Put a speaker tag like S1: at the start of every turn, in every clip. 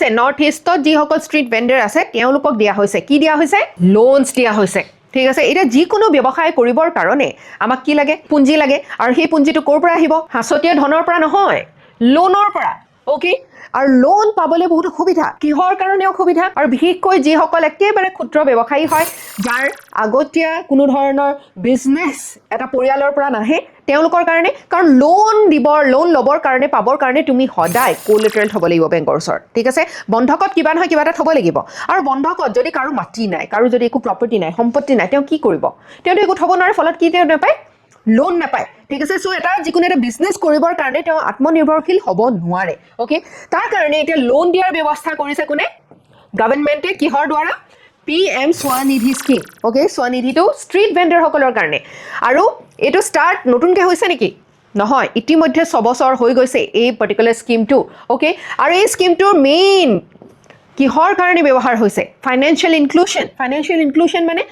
S1: হৈছে নৰ্থ ইষ্টত যিসকল street vendor আছে তেওঁলোকক দিয়া হৈছে কি দিয়া হৈছে লোনছ দিয়া হৈছে ঠিক আছে এটা যিকোনো ব্যৱসায় কৰিবৰ কাৰণে আমাক কি লাগে পুঁজি লাগে আৰু সেই পুঁজিটো ক'ৰ পৰা আহিব হাছতীয়া ধনৰ পৰা নহয় লোনৰ পৰা ওকে আৰু লোন পাবলৈ বহুত সুবিধা কিহৰ কাৰণে সুবিধা আৰু বিশেষকৈ যিসকল একেবাৰে ক্ষুদ্ৰ ব্যৱসায়ী হয় যাৰ আগতীয়া কোনো ধৰণৰ বিজনেছ এটা পৰিয়ালৰ পৰা নাহে তেওঁলোকৰ কাৰণে কাৰণ লোন ল'বৰ কাৰণে পাবৰ কাৰণে তুমি সদায় কোলেটাৰেল থ'ব লাগিব বেংকৰ ওচৰত ঠিক আছে বন্ধকত কিবা নহয় কিবা এটা থ'ব লাগিব আৰু বন্ধকত যদি কাৰো মাটি নাই কাৰো যদি একো প্ৰপাৰ্টি নাই সম্পত্তি নাই তেওঁ কি কৰিব তেওঁতো একো থ'ব নোৱাৰে ফলত কি তেওঁ নাপায় লোন নাপায় ঠিক আছে সো এটা যিকোনো এটা বিজনেছ কৰিবৰ কাৰণে তেওঁ আত্মনিৰ্ভৰশীল হ'ব নোৱাৰে ওকে তাৰ কাৰণে এতিয়া লোন দিয়াৰ ব্যৱস্থা কৰিছে কোনে গভৰ্ণমেণ্টে কিহৰ দ্বাৰা PM স্বনিধি স্কিম ওকে স্বনিধিটো ষ্ট্ৰীট ভেণ্ডাৰসকলৰ কাৰণে আৰু এইটো ষ্টাৰ্ট নতুনকৈ হৈছে নেকি নহয় ইতিমধ্যে 6 বছৰ হৈ গৈছে এই পাৰ্টিকুলাৰ স্কিমটো ওকে আৰু এই স্কিমটোৰ মেইন কিহৰ কাৰণে ব্যৱহাৰ হৈছে ফাইনেন্সিয়েল ইনক্লুশন মানে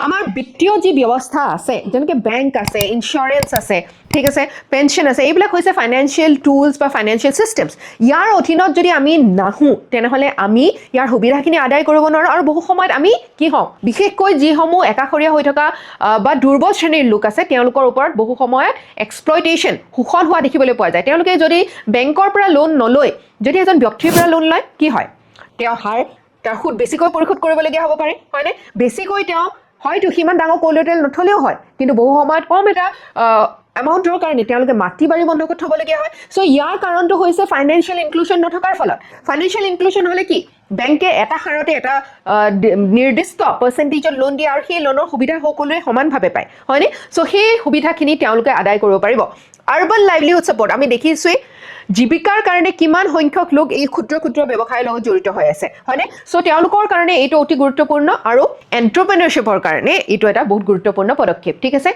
S1: আমাৰ বিত্তীয় যি ব্যৱস্থা আছে যেনেকৈ বেংক আছে ইনস্যুৰেন্স আছে ঠিক আছে পেনশন আছে এইবিলাক হৈছে ফাইনেন্সিয়েল টুলছ বা ফাইনেন্সিয়েল চিষ্টেমছ ইয়াৰ অধীনত যদি আমি নাহোঁ তেনেহ'লে আমি ইয়াৰ সুবিধাখিনি আদায় কৰিব নোৱাৰোঁ আৰু বহু সময়ত আমি কি হওঁ বিশেষকৈ যিসমূহ একাষৰীয়া হৈ থকা বা দুৰ্বল শ্ৰেণীৰ লোক আছে তেওঁলোকৰ ওপৰত বহু সময়ত এক্সপ্লইটেশ্যন শোষণ হোৱা দেখিবলৈ পোৱা যায় তেওঁলোকে যদি বেংকৰ পৰা লোন নলয় যদি এজন ব্যক্তিৰ পৰা লোন লয় কি হয় তেওঁ তাৰ সুদ বেছিকৈ পৰিশোধ কৰিবলগীয়া হ'ব পাৰে হয়নে বেছিকৈ তেওঁ হয়তো সিমান ডাঙৰ কোলেটাৰেল নথলেও হয় কিন্তু বহু সময়ত কম এটা এমাউণ্টৰ কাৰণে তেওঁলোকে মাটি বাৰী বন্ধকত থ'বলগীয়া হয় চ' ইয়াৰ কাৰণটো হৈছে ফাইনেন্সিয়েল ইনক্লুশন নথকাৰ ফলত ফাইনেন্সিয়েল ইনক্লুশন হ'লে কি বেংকে এটা হাৰতে এটা নিৰ্দিষ্ট পাৰ্চেণ্টেজত লোন দিয়ে আৰু সেই লোনৰ সুবিধা সকলোৱে সমানভাৱে পায় হয়নে চ' সেই সুবিধাখিনি তেওঁলোকে আদায় কৰিব পাৰিব আৰ্বান লাইভলিহুড ছাপৰ্ট আমি দেখিছোঁৱেই জীৱিকাৰ কাৰণে কিমান সংখ্যক লোক এই ক্ষুদ্ৰ ব্যৱসায়ৰ লগত জড়িত হৈ আছে হয়নে চ' তেওঁলোকৰ কাৰণে এইটো অতি গুৰুত্বপূৰ্ণ আৰু এণ্টাৰপ্ৰেনাৰশ্বিপৰ কাৰণে এইটো এটা বহুত গুৰুত্বপূৰ্ণ পদক্ষেপ ঠিক আছে